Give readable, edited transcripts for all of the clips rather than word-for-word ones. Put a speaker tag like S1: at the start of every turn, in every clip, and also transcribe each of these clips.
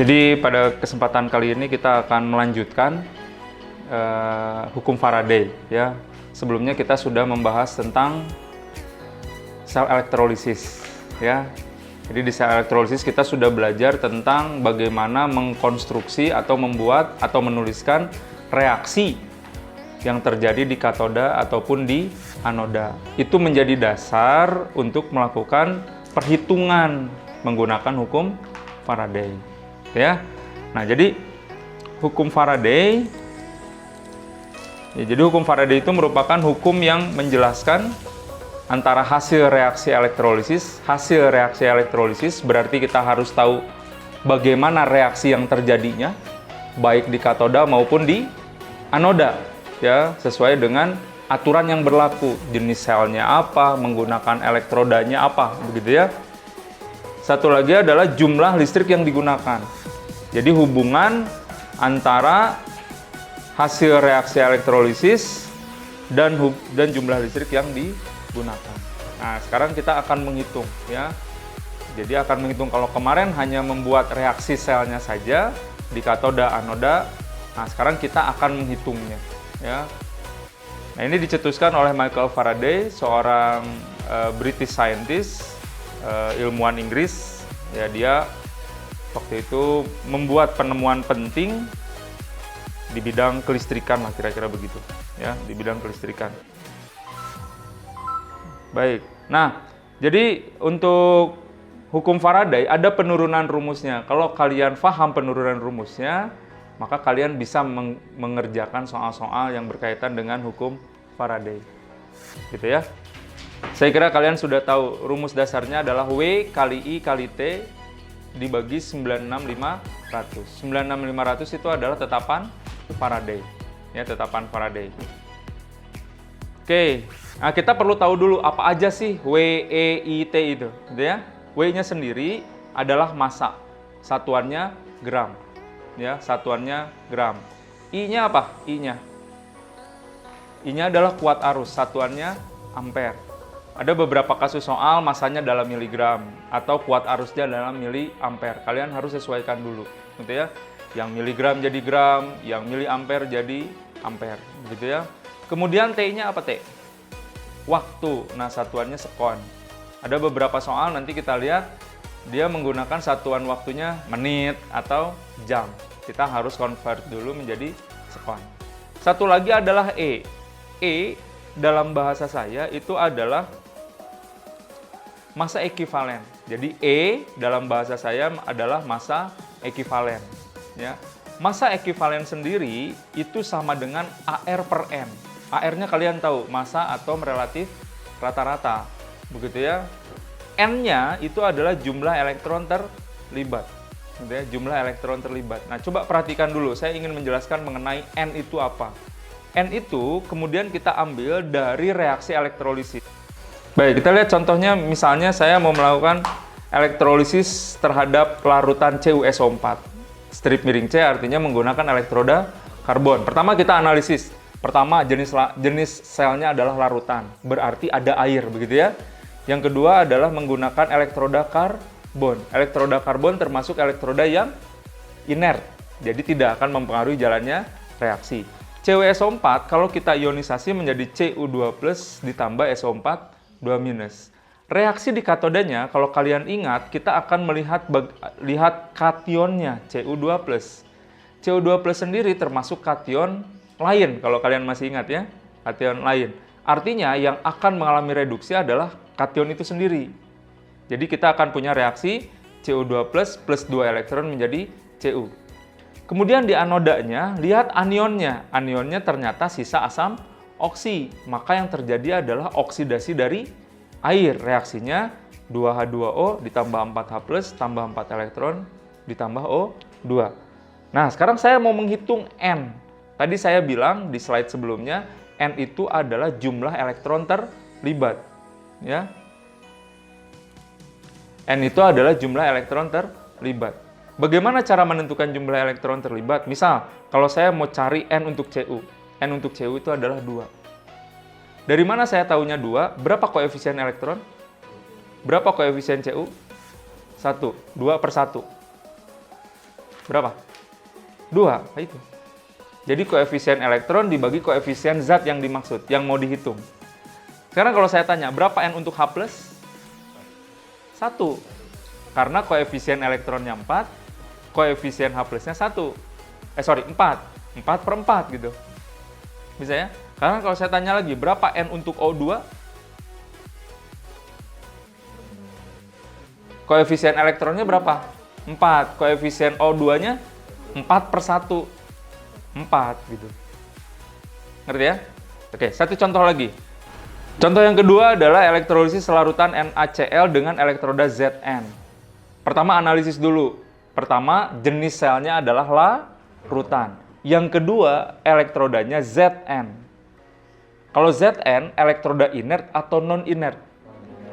S1: Jadi pada kesempatan kali ini kita akan melanjutkan hukum Faraday ya. Sebelumnya kita sudah membahas tentang sel elektrolisis ya. Jadi di sel elektrolisis kita sudah belajar tentang bagaimana mengkonstruksi atau membuat atau menuliskan reaksi yang terjadi di katoda ataupun di anoda. Itu menjadi dasar untuk melakukan perhitungan menggunakan hukum Faraday. Ya. Nah, jadi hukum Faraday itu merupakan hukum yang menjelaskan antara hasil reaksi elektrolisis. Hasil reaksi elektrolisis berarti kita harus tahu bagaimana reaksi yang terjadinya baik di katoda maupun di anoda. Ya, sesuai dengan aturan yang berlaku, jenis selnya apa, menggunakan elektrodanya apa, begitu ya. Satu lagi adalah jumlah listrik yang digunakan. Jadi hubungan antara hasil reaksi elektrolisis dan jumlah listrik yang digunakan. Nah, sekarang kita akan menghitung ya. Jadi akan menghitung, kalau kemarin hanya membuat reaksi selnya saja di katoda anoda. Nah, sekarang kita akan menghitungnya ya. Nah, ini dicetuskan oleh Michael Faraday, seorang British scientist, ilmuwan Inggris. Ya, dia waktu itu membuat penemuan penting di bidang kelistrikan lah, kira-kira begitu ya, di bidang kelistrikan. Baik. Nah, jadi untuk hukum Faraday ada penurunan rumusnya. Kalau kalian paham penurunan rumusnya, maka kalian bisa mengerjakan soal-soal yang berkaitan dengan hukum Faraday. Gitu ya. Saya kira kalian sudah tahu rumus dasarnya adalah W kali I kali T dibagi 96500. 96500 itu adalah tetapan Faraday. Ya, tetapan Faraday. Oke. Nah, kita perlu tahu dulu apa aja sih W, E, I, T itu. Gitu ya. W-nya sendiri adalah massa. Satuannya gram. Ya, satuannya gram. I-nya apa? I-nya adalah kuat arus, satuannya ampere. Ada beberapa kasus soal masanya dalam miligram atau kuat arusnya dalam miliampere. Kalian harus sesuaikan dulu, gitu ya. Yang miligram jadi gram, yang miliampere jadi ampere, gitu ya. Kemudian T-nya apa T? Waktu. Nah, satuannya sekon. Ada beberapa soal nanti kita lihat dia menggunakan satuan waktunya menit atau jam. Kita harus convert dulu menjadi sekon. Satu lagi adalah E. E dalam bahasa saya itu adalah massa ekivalen. Jadi E dalam bahasa saya adalah massa ekivalen. Ya. Massa ekivalen sendiri itu sama dengan AR per M. AR-nya kalian tahu, massa atom relatif rata-rata. Begitu ya. N-nya itu adalah jumlah elektron terlibat. Gitu ya, jumlah elektron terlibat. Nah, coba perhatikan dulu. Saya ingin menjelaskan mengenai N itu apa. N itu kemudian kita ambil dari reaksi elektrolisis. Baik, kita lihat contohnya, misalnya saya mau melakukan elektrolisis terhadap larutan CuSO4. Strip miring C artinya menggunakan elektroda karbon. Pertama kita analisis. Pertama, jenis selnya adalah larutan, berarti ada air, begitu ya. Yang kedua adalah menggunakan elektroda karbon. Elektroda karbon termasuk elektroda yang inert, jadi tidak akan mempengaruhi jalannya reaksi. CuSO4 kalau kita ionisasi menjadi Cu2+ ditambah SO4 2-. Reaksi di katodanya, kalau kalian ingat, kita akan lihat kationnya Cu2+. Cu2+ sendiri termasuk kation lain, kalau kalian masih ingat ya, kation lain. Artinya yang akan mengalami reduksi adalah kation itu sendiri. Jadi kita akan punya reaksi Cu2+ plus 2 elektron menjadi Cu. Kemudian di anodanya, lihat anionnya. Anionnya ternyata sisa asam oksi. Maka yang terjadi adalah oksidasi dari air. Reaksinya 2H2O ditambah 4H+, tambah 4 elektron, ditambah O2. Nah, sekarang saya mau menghitung N. Tadi saya bilang di slide sebelumnya, N itu adalah jumlah elektron terlibat. Ya. N itu adalah jumlah elektron terlibat. Bagaimana cara menentukan jumlah elektron terlibat? Misal, kalau saya mau cari N untuk Cu. N untuk Cu itu adalah 2. Dari mana saya tahunya 2? Berapa koefisien elektron? Berapa koefisien Cu? 1. 2/1. Berapa? 2, itu. Jadi koefisien elektron dibagi koefisien zat yang dimaksud, yang mau dihitung. Sekarang kalau saya tanya, berapa N untuk H+? 1. Karena koefisien elektronnya 4, koefisien H+-nya 1. 4. 4 per 4 gitu. Bisa ya? Karena kalau saya tanya lagi, berapa N untuk O2? Koefisien elektronnya berapa? 4. Koefisien O2-nya 4 per 1. 4 gitu. Ngerti ya? Oke, satu contoh lagi. Contoh yang kedua adalah elektrolisis larutan NaCl dengan elektroda Zn. Pertama analisis dulu. Pertama, jenis selnya adalah larutan. Yang kedua, elektrodanya Zn. Kalau Zn, elektroda inert atau non-inert?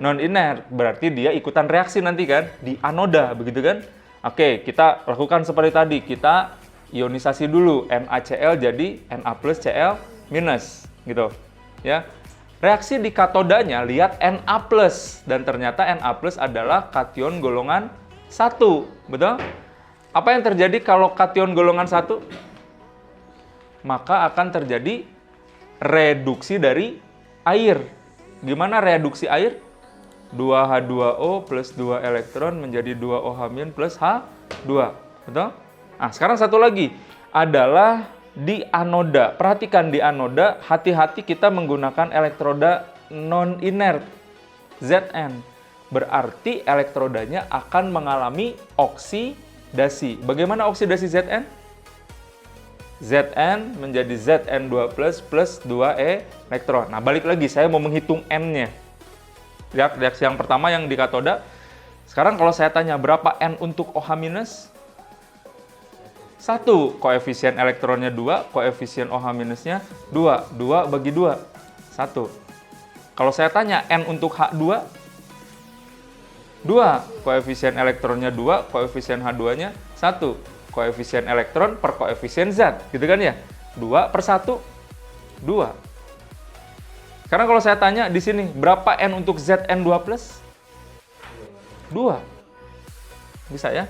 S1: Non-inert, berarti dia ikutan reaksi nanti kan? Di anoda, begitu kan? Oke, kita lakukan seperti tadi. Kita ionisasi dulu, NaCl jadi Na+Cl-, gitu. Ya. Reaksi di katodanya, lihat Na+, dan ternyata Na+ adalah kation golongan 1, betul? Apa yang terjadi kalau kation golongan 1? Maka akan terjadi reduksi dari air. Gimana reduksi air? 2H2O plus 2 elektron menjadi 2OH- plus H2, betul? Nah, sekarang satu lagi adalah di anoda. Perhatikan di anoda, hati-hati kita menggunakan elektroda non-inert, Zn. Berarti elektrodanya akan mengalami oksidasi. Bagaimana oksidasi Zn? Zn menjadi Zn2+ plus 2 elektron. Nah, balik lagi, saya mau menghitung N-nya. Lihat, reaksi yang pertama yang di katoda. Sekarang kalau saya tanya, berapa N untuk OH-? 1, koefisien elektronnya 2, koefisien OH-nya 2. 2 bagi 2, 1. Kalau saya tanya N untuk H2, 2, koefisien elektronnya 2, koefisien H2-nya 1. Koefisien elektron per koefisien zat, gitu kan ya? 2 per 1, 2. Sekarang kalau saya tanya di sini, berapa N untuk Zn2+? 2. Bisa ya?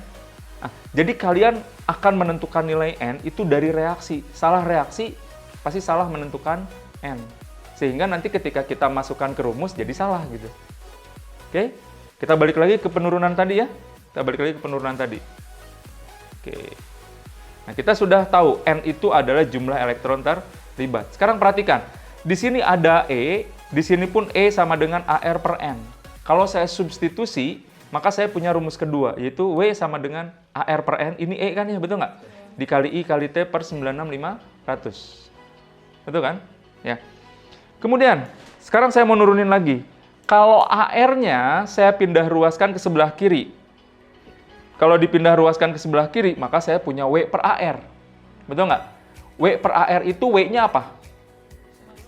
S1: Nah, jadi kalian akan menentukan nilai N itu dari reaksi. Salah reaksi, pasti salah menentukan N. Sehingga nanti ketika kita masukkan ke rumus, jadi salah gitu. Oke, kita balik lagi ke penurunan tadi ya. Kita balik lagi ke penurunan tadi. Oke. Nah, kita sudah tahu N itu adalah jumlah elektron terlibat. Sekarang perhatikan, di sini ada E, di sini pun E sama dengan AR per N. Kalau saya substitusi, maka saya punya rumus kedua, yaitu W sama dengan AR per N. Ini E kan ya, betul nggak? Dikali I kali T per 96500. Betul kan? Ya. Kemudian, sekarang saya mau nurunin lagi. Kalau AR-nya saya pindah ruaskan ke sebelah kiri. Kalau dipindah ruaskan ke sebelah kiri, maka saya punya W per AR. Betul nggak? W per AR itu W-nya apa?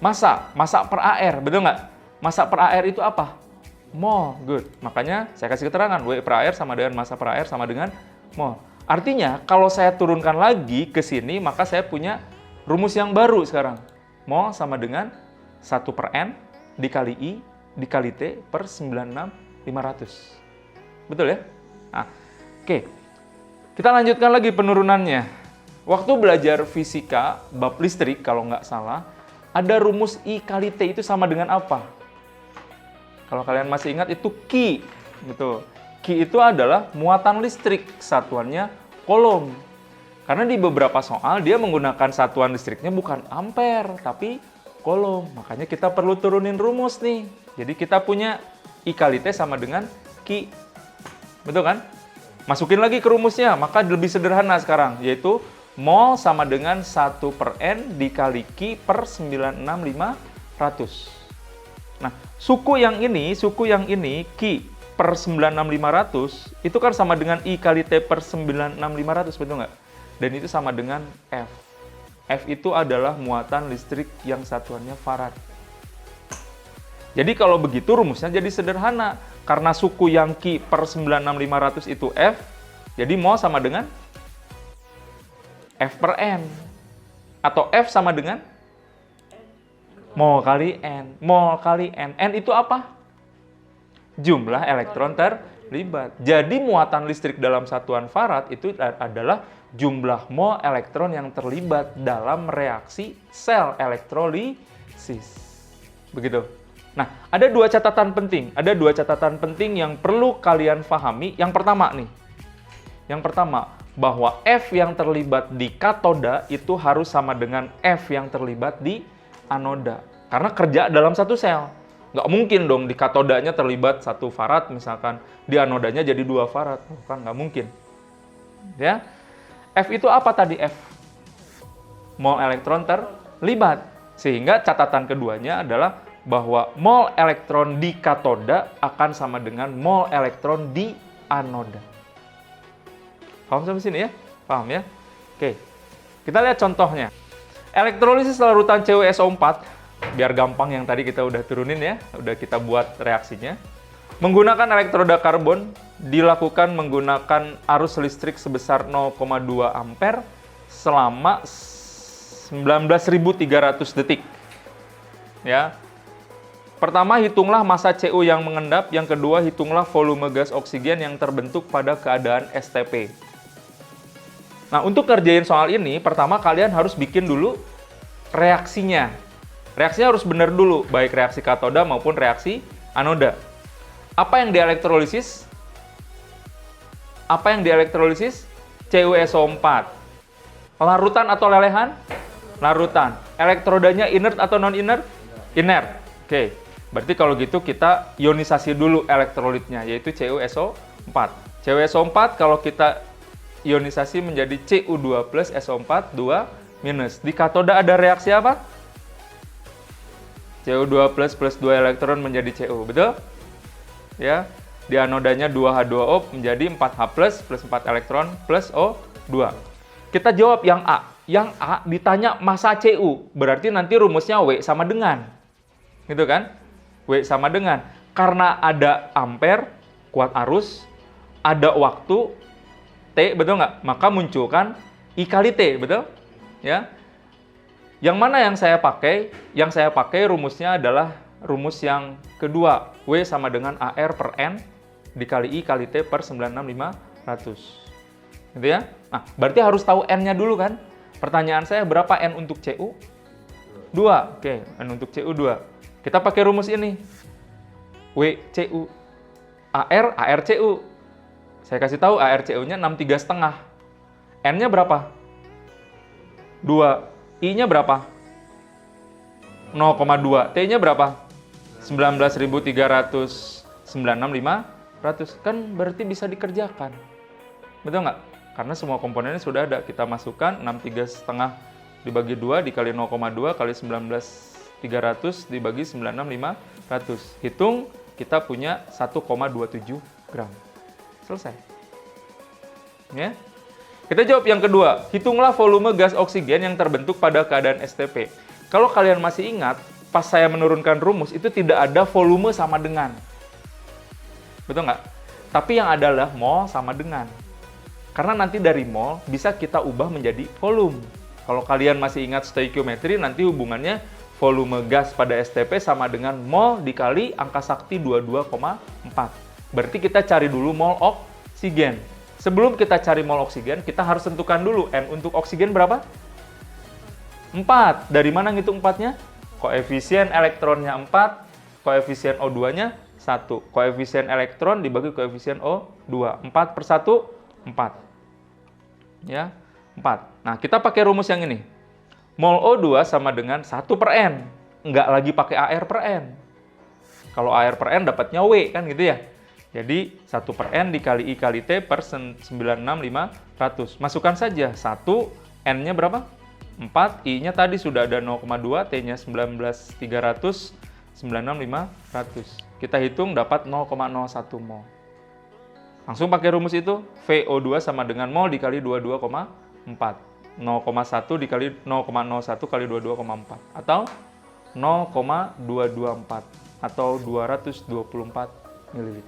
S1: Massa per AR, betul nggak? Massa per AR itu apa? Mol, good. Makanya saya kasih keterangan, W per AR sama dengan massa per AR sama dengan mol. Artinya, kalau saya turunkan lagi ke sini, maka saya punya rumus yang baru sekarang. Mol sama dengan 1 per N dikali I dikali T per 96500. Betul ya? Nah, oke. Kita lanjutkan lagi penurunannya. Waktu belajar fisika, bab listrik kalau nggak salah, ada rumus I kali T itu sama dengan apa? Kalau kalian masih ingat itu Ki. Betul. Ki itu adalah muatan listrik, satuannya Coulomb. Karena di beberapa soal dia menggunakan satuan listriknya bukan ampere, tapi Coulomb. Makanya kita perlu turunin rumus nih. Jadi kita punya I kali T sama dengan Ki. Betul kan? Masukin lagi ke rumusnya, maka lebih sederhana sekarang, yaitu mol sama dengan 1 per N dikali Ki per 96500. Nah, suku yang ini, Ki per 96500, itu kan sama dengan I kali T per 96500, betul nggak? Dan itu sama dengan F. F itu adalah muatan listrik yang satuannya farad. Jadi kalau begitu rumusnya jadi sederhana. Karena suku yang Ki per 96500 itu F, jadi mol sama dengan F per N. Atau F sama dengan mol kali N. Mol kali N. N itu apa? Jumlah elektron terlibat. Jadi muatan listrik dalam satuan farad itu adalah jumlah mol elektron yang terlibat dalam reaksi sel elektrolisis. Begitu. Nah, ada dua catatan penting. Ada dua catatan penting yang perlu kalian pahami. Yang pertama nih. Yang pertama, bahwa F yang terlibat di katoda itu harus sama dengan F yang terlibat di anoda. Karena kerja dalam satu sel. Nggak mungkin dong di katodanya terlibat 1 farad, misalkan di anodanya jadi 2 farad. Kan nggak mungkin. Ya. F itu apa tadi F? Mol elektron terlibat. Sehingga catatan keduanya adalah bahwa mol elektron di katoda akan sama dengan mol elektron di anoda. Paham sampai sini ya? Paham ya? Oke. Kita lihat contohnya. Elektrolisis larutan CuSO4, biar gampang yang tadi kita udah turunin ya, udah kita buat reaksinya. Menggunakan elektroda karbon dilakukan menggunakan arus listrik sebesar 0,2 ampere selama 19.300 detik. Ya. Pertama, hitunglah massa Cu yang mengendap. Yang kedua, hitunglah volume gas oksigen yang terbentuk pada keadaan STP. Nah, untuk kerjain soal ini, pertama kalian harus bikin dulu reaksinya. Reaksinya harus benar dulu, baik reaksi katoda maupun reaksi anoda. Apa yang dielektrolisis? Apa yang dielektrolisis? CuSO4. Larutan atau lelehan? Larutan. Elektrodanya inert atau non-inert? Inert. Oke. Berarti kalau gitu kita ionisasi dulu elektrolitnya, yaitu CuSO4. CuSO4 kalau kita ionisasi menjadi Cu2 plus SO4 2 minus. Di katoda ada reaksi apa? Cu2 plus 2 elektron menjadi Cu, betul? Ya. Di anodanya 2H2O menjadi 4H plus 4 elektron plus O2. Kita jawab yang A. Yang A ditanya massa Cu, berarti nanti rumusnya W sama dengan. Gitu kan? W sama dengan. Karena ada ampere, kuat arus, ada waktu, T, betul nggak? Maka munculkan I kali T, betul? Ya. Yang mana yang saya pakai? Yang saya pakai rumusnya adalah rumus yang kedua. W sama dengan AR per N dikali I kali T per 96500. Gitu ya? Nah, berarti harus tahu N-nya dulu kan? Pertanyaan saya, berapa N untuk Cu? 2. Oke, N untuk Cu 2. Kita pakai rumus ini. W Cu. AR Cu. Saya kasih tahu AR Cu-nya 63,5. N-nya berapa? 2. I-nya berapa? 0,2. T-nya berapa? 19.396.500. Kan berarti bisa dikerjakan. Betul nggak? Karena semua komponennya sudah ada. Kita masukkan 63,5 dibagi 2 dikali 0,2 kali 19.300 dibagi 96.500. Hitung, kita punya 1,27 gram. Selesai. Ya. Kita jawab yang kedua. Hitunglah volume gas oksigen yang terbentuk pada keadaan STP. Kalau kalian masih ingat, pas saya menurunkan rumus, itu tidak ada volume sama dengan. Betul nggak? Tapi yang adalah mol sama dengan. Karena nanti dari mol bisa kita ubah menjadi volume. Kalau kalian masih ingat stoikiometri, nanti hubungannya volume gas pada STP sama dengan mol dikali angka sakti 22,4. Berarti kita cari dulu mol oksigen. Sebelum kita cari mol oksigen, kita harus tentukan dulu N untuk oksigen berapa? 4. Dari mana ngitung 4-nya? Koefisien elektronnya 4, koefisien O2-nya 1. Koefisien elektron dibagi koefisien O2. 4 per 1, 4. Ya, 4. Nah, kita pakai rumus yang ini. Mol O2 sama dengan 1 per N. Nggak lagi pakai AR per N. Kalau AR per N dapatnya W, kan gitu ya. Jadi, 1 per N dikali I kali T per 96.500. Masukkan saja. 1, N-nya berapa? 4, I-nya tadi sudah ada 0,2, T-nya 19.300, 96.500. Kita hitung dapat 0,01 mol. Langsung pakai rumus itu, VO2 sama dengan mol dikali 22,4. 0,1 dikali 0,01 kali 22,4. Atau 0,224. Atau 224 ml.